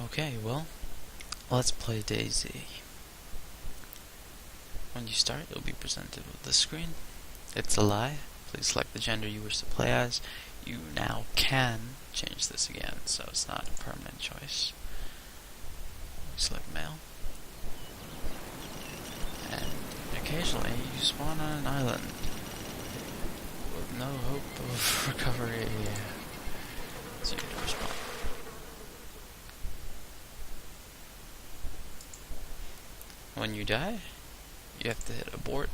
Okay, well, let's play DayZ. When you start, you'll be presented with this screen. It's a lie. Please select the gender you wish to play as. You now can change this again, so it's not a permanent choice. Select male. And occasionally, you spawn on an island with no hope of recovery. So you can respawn. When you die, you have to hit abort,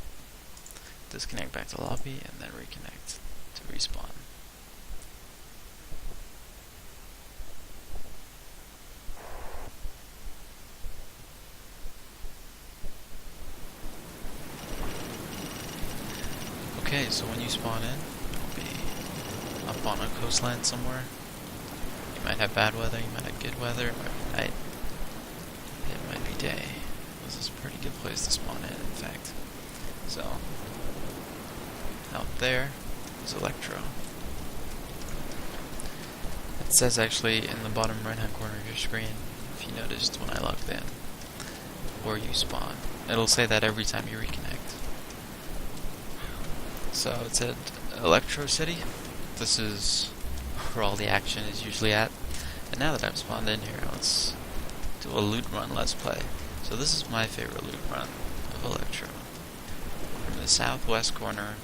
disconnect back to lobby, and then reconnect to respawn. Okay, so when you spawn in, you'll be up on a coastline somewhere. You might have bad weather, you might have good weather, it might be night, it might be day. This is a pretty good place to spawn in fact. So, out there is Elektro. It says actually in the bottom right hand corner of your screen, if you noticed when I logged in, where you spawn. It'll say that every time you reconnect. So it said Elektro City. This is where all the action is usually at. And now that I've spawned in here, let's do a loot run let's play. So this is my favorite loot run of Elektro. From the southwest corner,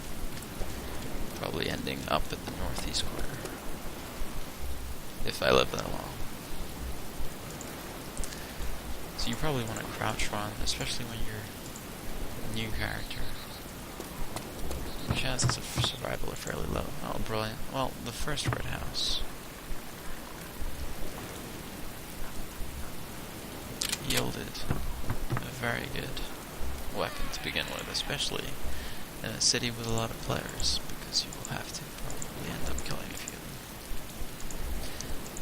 probably ending up at the northeast corner. If I live that long. So you probably want to crouch run, especially when you're a new character. The chances of survival are fairly low. Oh, brilliant. Well, the first red house yielded a very good weapon to begin with, especially in a city with a lot of players, because you will have to probably end up killing a few.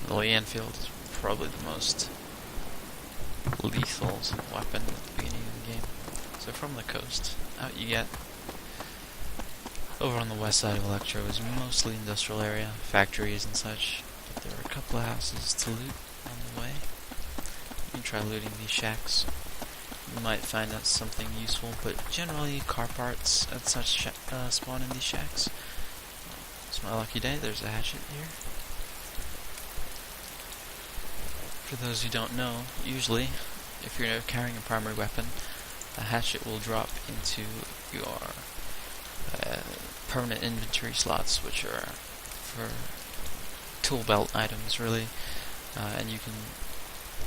The Lee Enfield is probably the most lethal weapon at the beginning of the game. So from the coast, out you get. Over on the west side of Elektro is mostly industrial area, factories and such, but there are a couple of houses to loot on the way. You can try looting these shacks. You might find out something useful, but generally car parts and such spawn in these shacks. It's my lucky day, there's a hatchet here. For those who don't know, usually, if you're carrying a primary weapon, a hatchet will drop into your permanent inventory slots, which are for tool belt items, really. And you can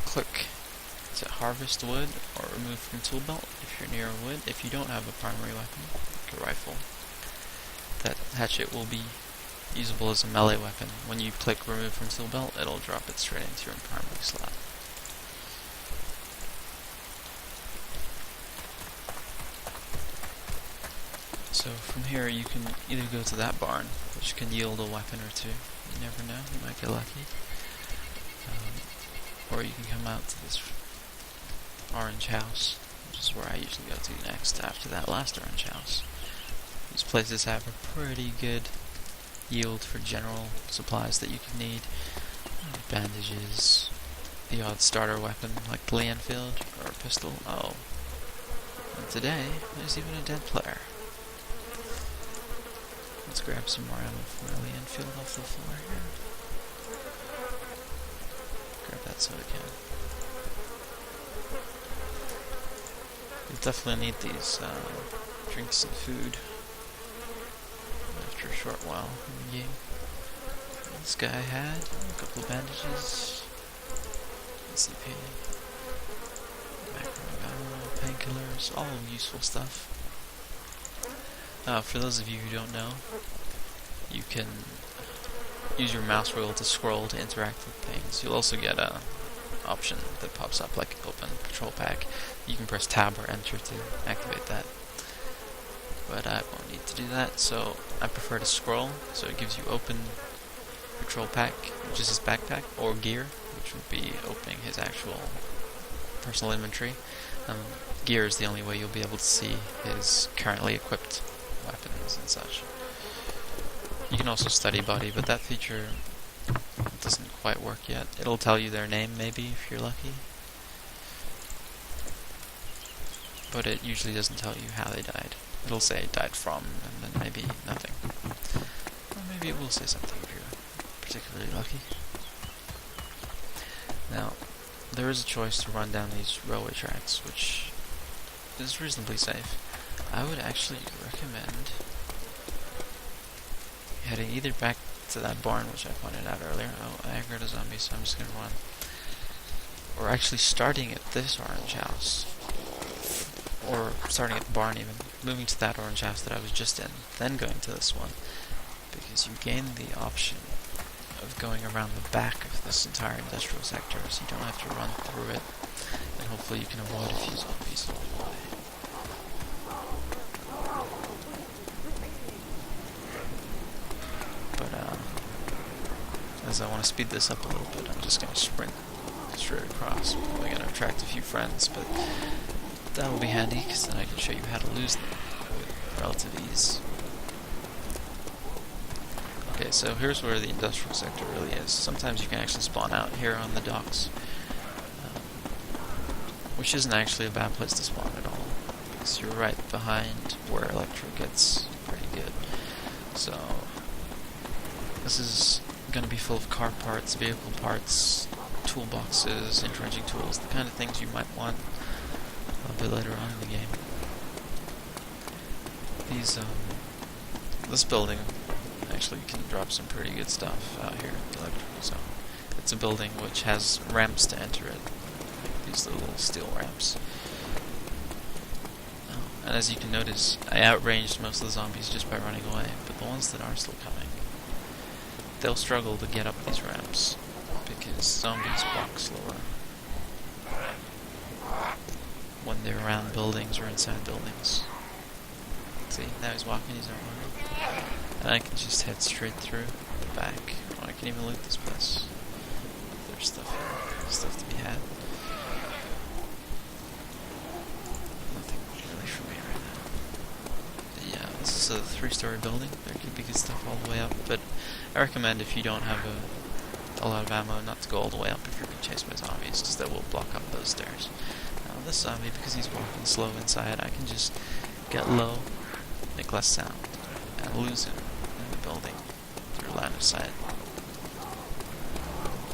click to harvest wood or remove from tool belt if you're near wood. If you don't have a primary weapon, like a rifle, that hatchet will be usable as a melee weapon. When you click remove from tool belt, it'll drop it straight into your primary slot. So from here you can either go to that barn, which can yield a weapon or two. You never know, you might get lucky. Or you can come out to this orange house, which is where I usually go to next after that last orange house. These places have a pretty good yield for general supplies that you can need. Bandages, the odd starter weapon like the Lee Enfield or a pistol. Oh, and today there's even a dead player. Let's grab some more ammo from my Lee Enfield off the floor here. Grab that soda can. You'll definitely need these drinks and food after a short while in the game. This guy had a couple of bandages, SCP, macro painkillers, all useful stuff. For those of you who don't know, you can use your mouse wheel to scroll to interact with things. You'll also get a option that pops up like open patrol pack. You can press tab or enter to activate that. But I won't need to do that, so I prefer to scroll. So it gives you open patrol pack, which is his backpack, or gear, which would be opening his actual personal inventory. Gear is the only way you'll be able to see his currently equipped weapons and such. You can also study body, but that feature doesn't quite work yet. It'll tell you their name, maybe, if you're lucky. But it usually doesn't tell you how they died. It'll say died from, and then maybe nothing. Or maybe it will say something if you're particularly lucky. Now, there is a choice to run down these railway tracks, which is reasonably safe. I would actually recommend heading either back to that barn, which I pointed out earlier. Oh, I aggroed a zombie, so I'm just going to run. Or actually starting at this orange house. Or starting at the barn even. Moving to that orange house that I was just in. Then going to this one. Because you gain the option of going around the back of this entire industrial sector, so you don't have to run through it. And hopefully you can avoid a few zombies along the way. As I want to speed this up a little bit, I'm just going to sprint straight across. I'm probably going to attract a few friends, but that will be handy, because then I can show you how to lose them with relative ease. Okay, so here's where the industrial sector really is. Sometimes you can actually spawn out here on the docks, which isn't actually a bad place to spawn at all, because you're right behind where Elektro gets pretty good. So this is going to be full of car parts, vehicle parts, toolboxes, entrenching tools, the kind of things you might want a bit later on in the game. This building actually can drop some pretty good stuff out here in Elektro. So it's a building which has ramps to enter it, like these little steel ramps. And as you can notice, I outranged most of the zombies just by running away, but the ones that are still coming, they'll struggle to get up these ramps, because zombies walk slower when they're around buildings or inside buildings. See, now he's walking, he's not running. And I can just head straight through the back. Oh, I can even loot this place. There's stuff to be had. Nothing really for me right now. But yeah, this is a 3-story building. There could be good stuff all the way up, but I recommend if you don't have a lot of ammo not to go all the way up if you're being chased by zombies, because that will block up those stairs. Now this zombie, because he's walking slow inside, I can just get low, make less sound, and lose him in the building through line of sight.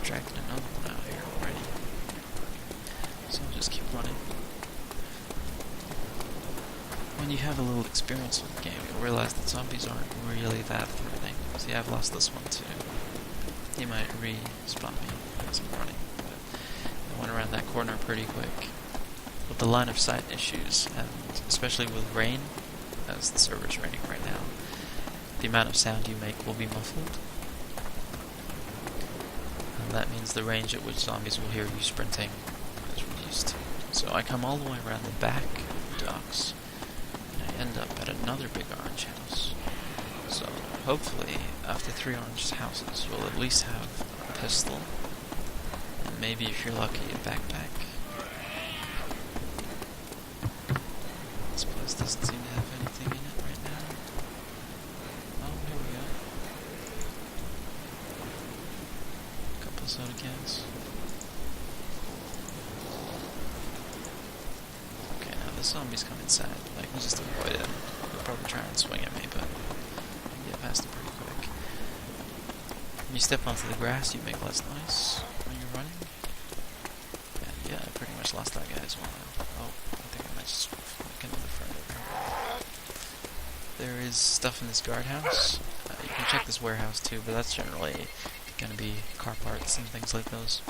Attracted another one out here already, so I'll just keep running. When you have a little experience with the game, you'll realize that zombies aren't really that threatening. See, I've lost this one too. He might respawn me as I'm running, but I went around that corner pretty quick. With the line of sight issues, and especially with rain, as the server's raining right now, the amount of sound you make will be muffled. And that means the range at which zombies will hear you sprinting is reduced. So I come all the way around the back of the docks, and I end up at another big orange house. So hopefully, after 3 orange houses, you'll at least have a pistol, and maybe if you're lucky, a backpack. This place doesn't seem to have anything in it right now. Oh, here we go. A couple of soda cans. Okay, now the zombies come inside. I can just avoid it. They'll probably try and swing at me, but I can get past it pretty quick. When you step onto the grass, you make less noise when you're running. And yeah, I pretty much lost that guy as well. Oh, I think I might just make another friend over here. There is stuff in this guardhouse. You can check this warehouse too, but that's generally going to be car parts and things like those.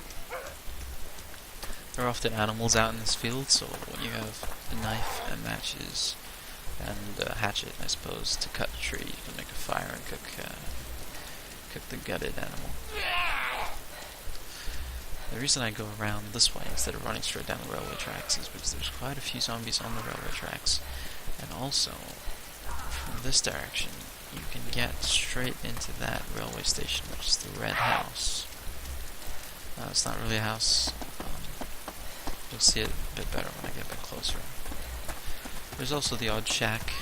There are often animals out in this field, so when you have a knife and matches and a hatchet, I suppose, to cut a tree, you can make a fire and cook the gutted animal. The reason I go around this way instead of running straight down the railway tracks is because there's quite a few zombies on the railway tracks, and also from this direction you can get straight into that railway station, which is the red house. It's not really a house. You'll see it a bit better when I get a bit closer. There's also the odd shack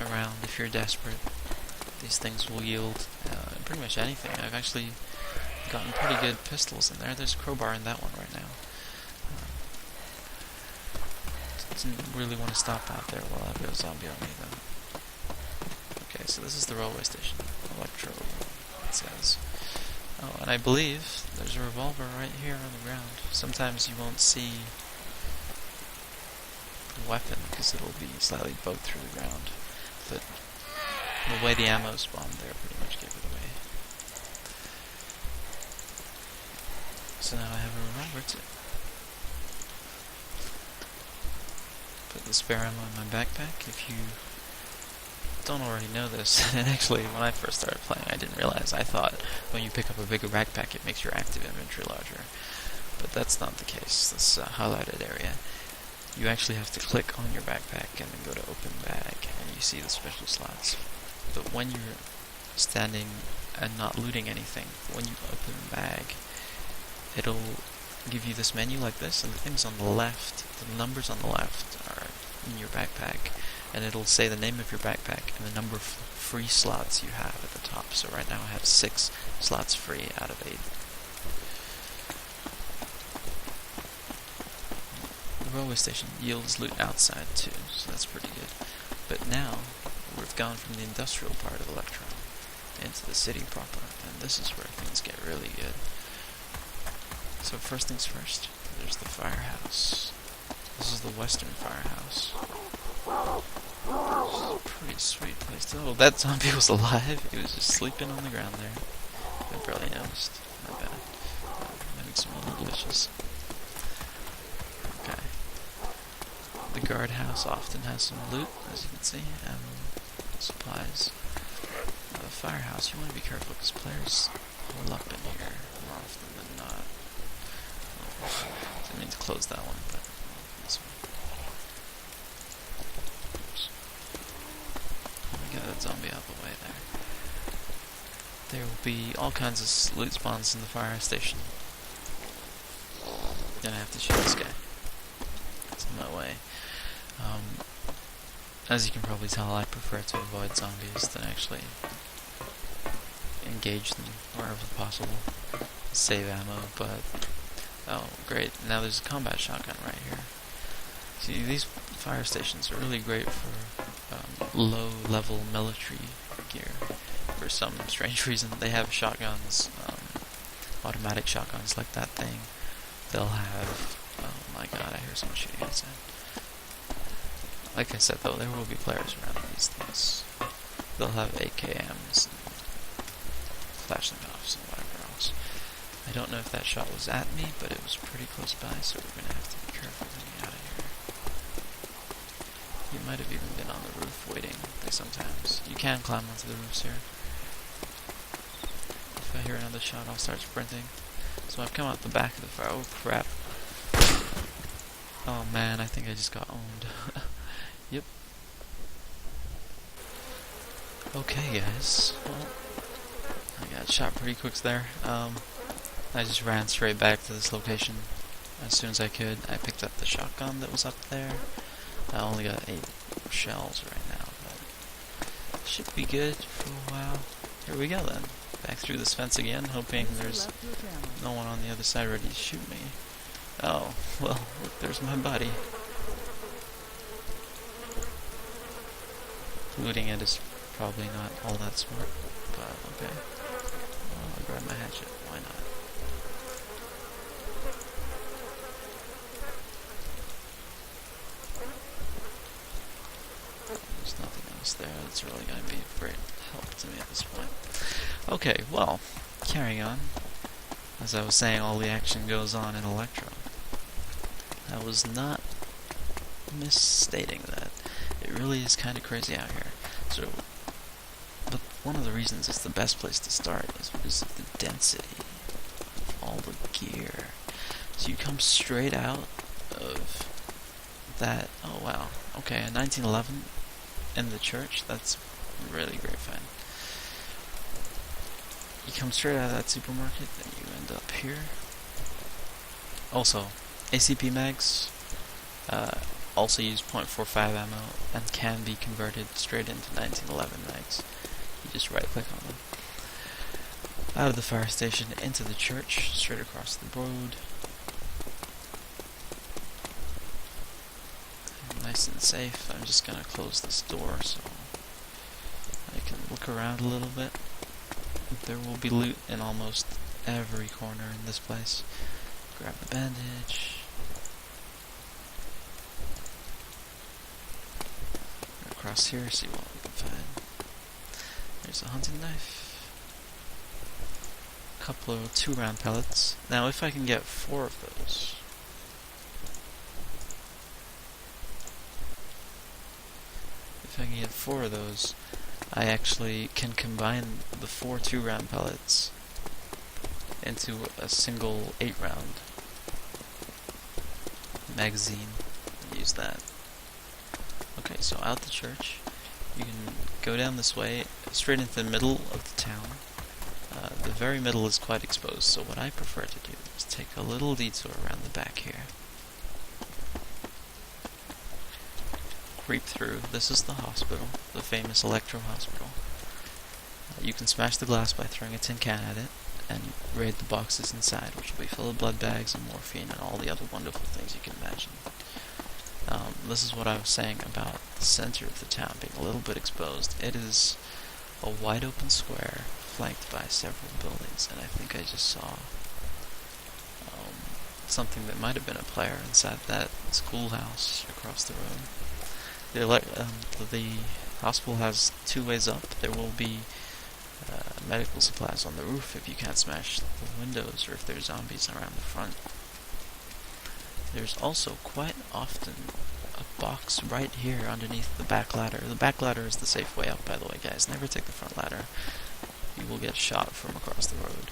around if you're desperate. These things will yield pretty much anything. I've actually gotten pretty good pistols in there. There's a crowbar in that one right now. Didn't really want to stop out there while I have a zombie on me though. Okay, so this is the railway station. Elektro, it says. Oh, and I believe there's a revolver right here on the ground. Sometimes you won't see the weapon because it'll be slightly bugged through the ground. But the way the ammo spawned there pretty much gave it away. So now I have a revolver too. Put the spare ammo in my backpack. If you don't already know this, and actually when I first started playing I didn't realize, I thought when you pick up a bigger backpack it makes your active inventory larger. But that's not the case. This highlighted area, you actually have to click on your backpack and then go to open bag and you see the special slots. But when you're standing and not looting anything, when you open the bag, it'll give you this menu like this, and the things on the left, the numbers on the left are in your backpack, and it'll say the name of your backpack and the number of free slots you have at the top. So right now I have 6 slots free out of 8. The railway station yields loot outside too, so that's pretty good. But now we've gone from the industrial part of Elektro into the city proper, and this is where things get really good. So first things first, there's the firehouse. This is the western firehouse. This is a pretty sweet place to... Oh, that zombie was alive. He was just sleeping on the ground there. I barely noticed. Not bad. Making some little dishes. Okay. The guardhouse often has some loot, as you can see, and supplies. The firehouse, you want to be careful because players hole up in here more often than not. Didn't mean to close that one, but this one. Oops. Get that zombie out of the way there. There will be all kinds of loot spawns in the fire station. Then I have to shoot this guy. It's in my way. As you can probably tell, I prefer to avoid zombies than actually engage them wherever possible. Save ammo, but... Oh, great. Now there's a combat shotgun right here. See, these fire stations are really great for low-level military gear. For some strange reason, they have shotguns, automatic shotguns like that thing. They'll have... Oh my god, I hear someone shooting outside. Like I said, though, there will be players around these things. They'll have AKMs and Flashlight-offs and whatever else. I don't know if that shot was at me, but it was pretty close by, so we're going to have to be careful getting out of here. You might have even been on the roof waiting, like sometimes. You can climb onto the roofs here. If I hear another shot, I'll start sprinting. So I've come out the back of the fire. Oh, crap. Oh, man, I think I just got owned. Yep. Okay, guys. Well, I got shot pretty quick there. I just ran straight back to this location as soon as I could. I picked up the shotgun that was up there. I only got 8 shells right now, but should be good for a while. Here we go then. Back through this fence again, hoping there's no one on the other side ready to shoot me. Oh, well, look, there's my buddy. Looting it is probably not all that smart, but okay. Well, I'll grab my hatchet, why not? There's nothing else there that's really going to be of great help to me at this point. Okay, well, carrying on. As I was saying, all the action goes on in Elektro. I was not misstating that. It really is kind of crazy out here. So, but one of the reasons it's the best place to start is because of the density of all the gear. So you come straight out of that. Oh wow. Okay, a 1911 in the church. That's a really great find. You come straight out of that supermarket, and you end up here. Also, ACP mags also use .45 ammo and can be converted straight into 1911 mags. You just right click on them. Out of the fire station into the church, straight across the road. Nice and safe. I'm just gonna close this door so I can look around a little bit. There will be loot in almost every corner in this place. Grab the bandage. Across here, see what we can find. There's a hunting knife. A couple of 2-round pellets. Now, if I can get 4 of those. If I can get 4 of those, I actually can combine the 4 2-round pellets into a single 8-round magazine and use that. Okay, so out the church, you can go down this way, straight into the middle of the town. The very middle is quite exposed, so what I prefer to do is take a little detour around the back here. Creep through. This is the hospital, the famous Elektro hospital. You can smash the glass by throwing a tin can at it, and raid the boxes inside, which will be full of blood bags and morphine and all the other wonderful things you can imagine. This is what I was saying about the center of the town being a little bit exposed. It is a wide open square flanked by several buildings, and I think I just saw something that might have been a player inside that schoolhouse across the road. The hospital has 2 ways up. There will be medical supplies on the roof if you can't smash the windows or if there's zombies around the front. There's also quite often a box right here underneath the back ladder. The back ladder is the safe way up, by the way, guys. Never take the front ladder. You will get shot from across the road.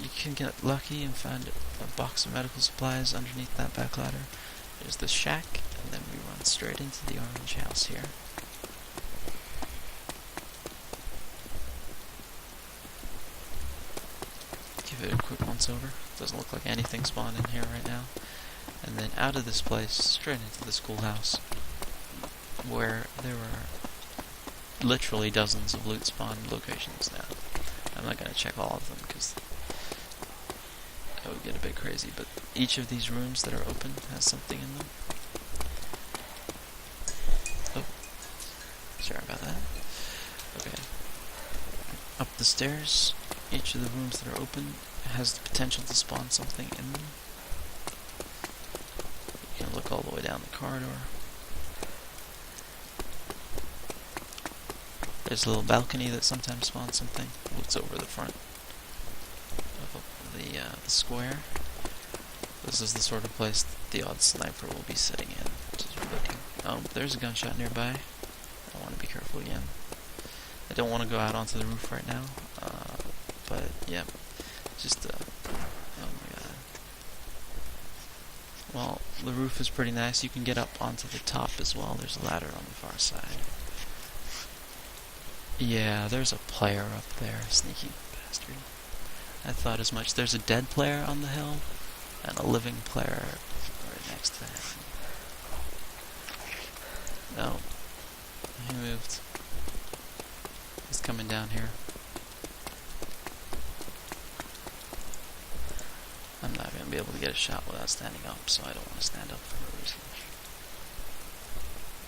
You can get lucky and find a box of medical supplies underneath that back ladder. There's the shack, and then we run straight into the orange house here. Give it a quick once over. Doesn't look like anything spawned in here right now. And then out of this place, straight into the schoolhouse, where there are literally dozens of loot spawn locations now. I'm not going to check all of them because that would get a bit crazy, but each of these rooms that are open has something in them. Oh, sorry about that. Okay. Up the stairs, each of the rooms that are open has the potential to spawn something in them. You can look all the way down the corridor. There's a little balcony that sometimes spawns something. Looks over the front of the square. This is the sort of place that the odd sniper will be sitting in. Just looking. Oh, there's a gunshot nearby. I want to be careful again. I don't want to go out onto the roof right now. But yeah, just oh my god. Well, the roof is pretty nice. You can get up onto the top as well. There's a ladder on the far side. Yeah, there's a player up there, sneaky bastard. I thought as much. There's a dead player on the hill, and a living player right next to him. No. He moved. He's coming down here. I'm not going to be able to get a shot without standing up, so I don't want to stand up for no reason.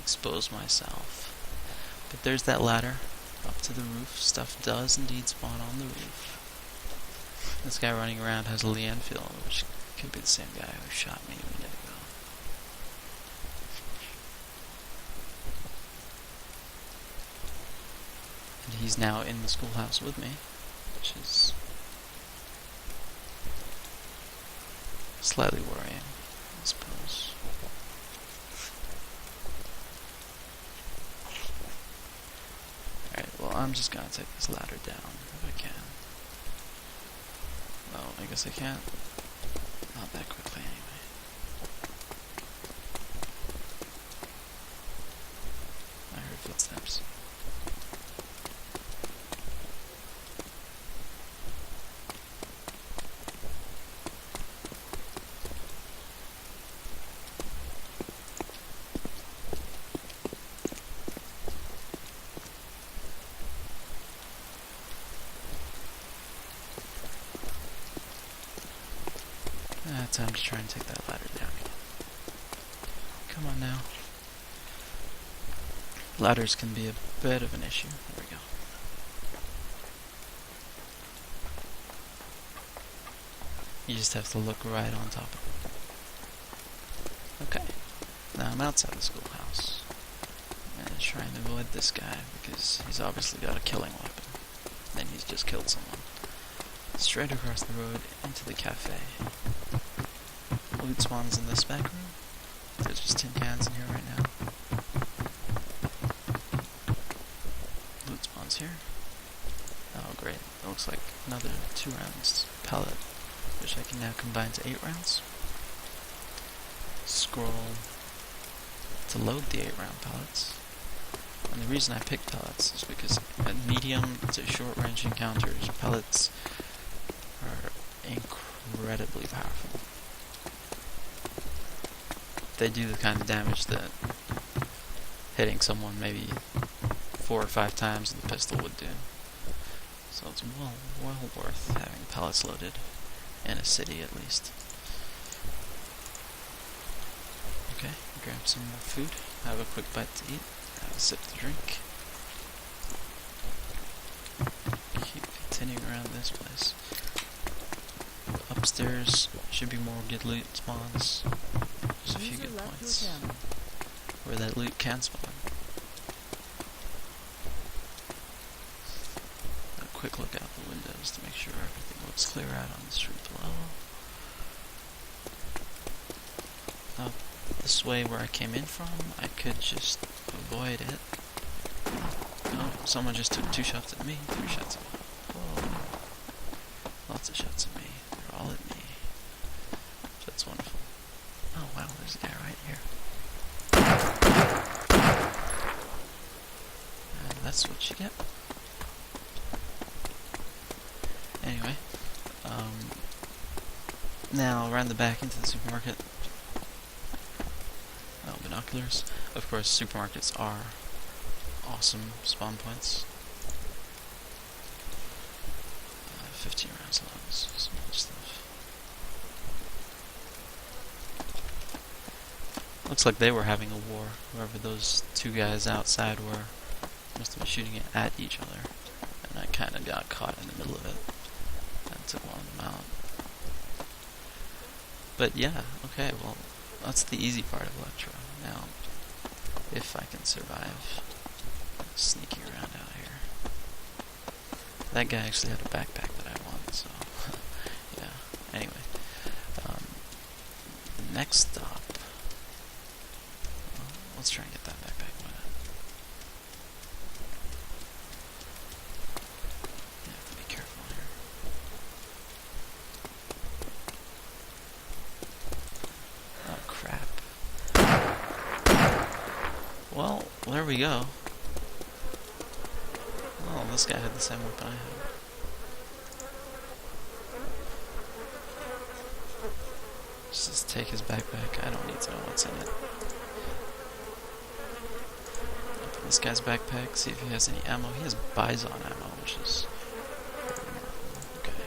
Expose myself. But there's that ladder up to the roof. Stuff does indeed spawn on the roof. This guy running around has a Lee Enfield, which could be the same guy who shot me a minute ago. And he's now in the schoolhouse with me, which is slightly worrying, I suppose. Alright, well, I'm just gonna take this ladder down if I can. Well, I guess I can't. Not that quickly, anyway. I heard footsteps. Time to try and take that ladder down. Come on now. Ladders can be a bit of an issue. There we go. You just have to look right on top of it. Okay. Now I'm outside the schoolhouse. And trying to avoid this guy because he's obviously got a killing weapon. And he's just killed someone. Straight across the road into the cafe. Loot spawns in this back room. There's just tin cans in here right now. Loot spawns here. Oh great, it looks like another 2 rounds pellet, which I can now combine to 8 rounds. Scroll to load the 8 round pellets. And the reason I picked pellets is because at medium to short range encounters, pellets are incredibly powerful. They do the kind of damage that hitting someone maybe 4 or 5 times with a pistol would do. So it's well worth having pellets loaded in a city at least. Okay, grab some more food, have a quick bite to eat, have a sip to drink. Keep continuing around this place. Upstairs should be more good loot spawns. There's a few good points where that loot can spawn. A quick look out the windows to make sure everything looks clear out on the street below. This way where I came in from, I could just avoid it. Oh, someone just took 2 shots at me, 3 shots at me. Whoa. Lots of shots at me. They're all at me. That's wonderful. Oh wow, there's a guy right here. And that's what you get. Anyway, now around the back into the supermarket. Oh, binoculars. Of course, supermarkets are awesome spawn points. 15 rounds of those, some other stuff. Looks like they were having a war. Whoever those 2 guys outside were must have been shooting it at each other. And I kind of got caught in the middle of it. And took one of them out. But yeah, okay, well, that's the easy part of Elektro. Now, if I can survive sneaking around out here. That guy actually had a backpack that I want, so yeah. Anyway, next stop. Well, let's try and get that backpack. Why not? You have to be careful here. Oh crap. Well, there we go. Oh, this guy had the same weapon I had. Just take his backpack. I don't need to know what's in it. Open this guy's backpack, see if he has any ammo. He has Bison ammo, which is okay.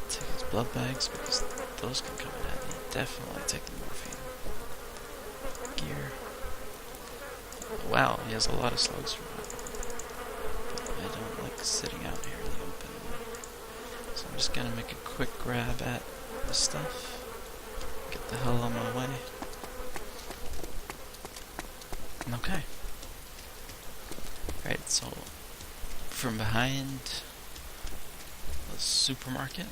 Take his blood bags because those can come in handy. Definitely take the morphine. Gear. Wow, he has a lot of slugs for that. I don't like sitting out here in the open. So I'm just gonna make a quick grab at the stuff. Get the hell on my way. Okay. Right, so from behind the supermarket,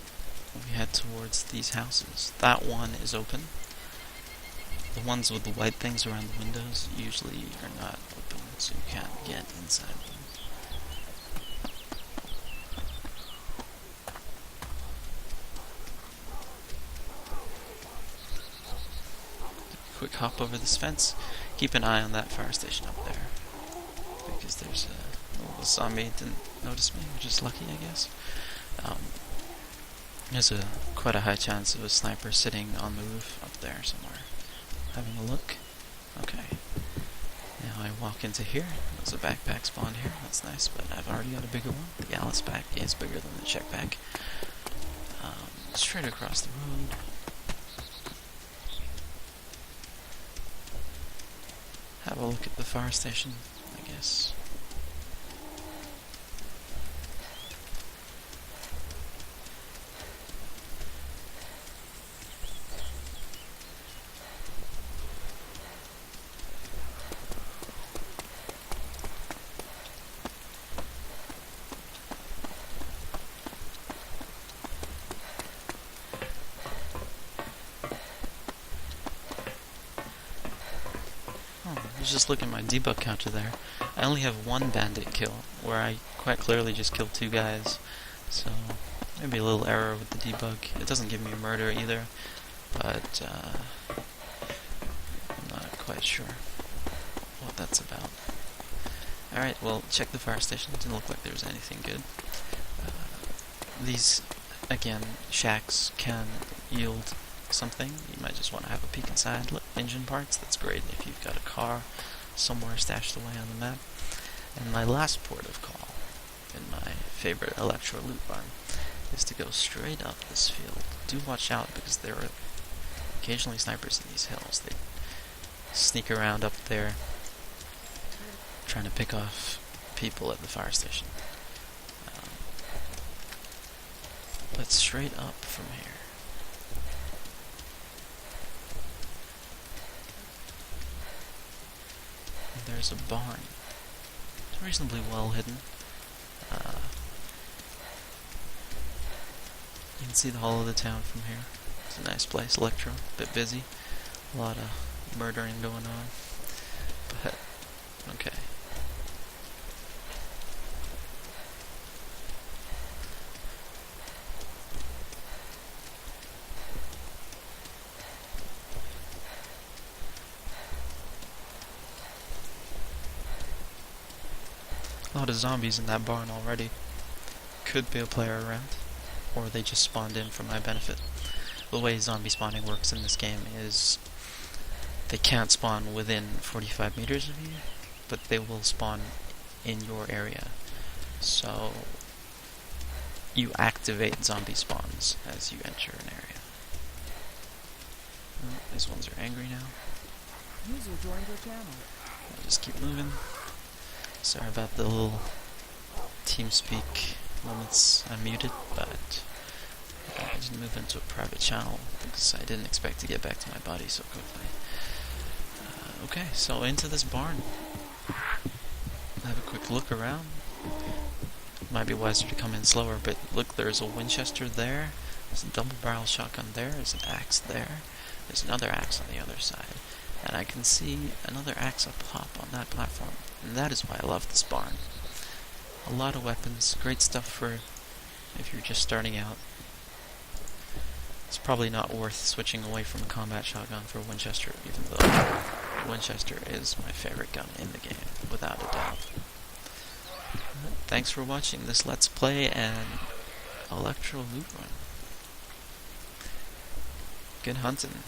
we head towards these houses. That one is open. The ones with the white things around the windows usually are not open, so you can't get inside them. Quick hop over this fence. Keep an eye on that fire station up there, because there's a little zombie didn't notice me, which is lucky, I guess. There's quite a high chance of a sniper sitting on the roof up there somewhere, having a look. Okay. Now I walk into here. There's a backpack spawn here. That's nice, but I've already got a bigger one. The Alice pack is bigger than the check pack. Straight across the road. have a look at the fire station, I guess. I was just looking at my debug counter there. I only have one bandit kill, where I quite clearly just killed 2 guys. So, maybe a little error with the debug. It doesn't give me a murder either, but I'm not quite sure what that's about. Alright, well, check the fire station. It didn't look like there was anything good. These, again, shacks can yield something. You might just want to have a peek inside. Look, engine parts, that's great if you've got a car somewhere stashed away on the map. And my last port of call in my favorite Elektro loot barn is to go straight up this field. Do watch out, because there are occasionally snipers in these hills. They sneak around up there trying to pick off people at the fire station. But straight up from here. There's a barn. It's reasonably well hidden. You can see the whole of the town from here. It's a nice place. Elektro, a bit busy. A lot of murdering going on. But, okay. A lot of zombies in that barn already. Could be a player around, or they just spawned in for my benefit. The way zombie spawning works in this game is they can't spawn within 45 meters of you, but they will spawn in your area. So you activate zombie spawns as you enter an area. Oh, these ones are angry now. User joined your channel. I'll just keep moving. Sorry about the little TeamSpeak moments I muted, but I didn't move into a private channel because I didn't expect to get back to my body so quickly. Okay, so into this barn. Have a quick look around. Might be wiser to come in slower, but look, there's a Winchester there, there's a double barrel shotgun there, there's an axe there, there's another axe on the other side, and I can see another axe up top on that platform. And that is why I love this barn. A lot of weapons, great stuff for if you're just starting out. It's probably not worth switching away from a combat shotgun for a Winchester, even though Winchester is my favorite gun in the game, without a doubt. Thanks for watching this Let's Play and Elektro loot run. Good hunting.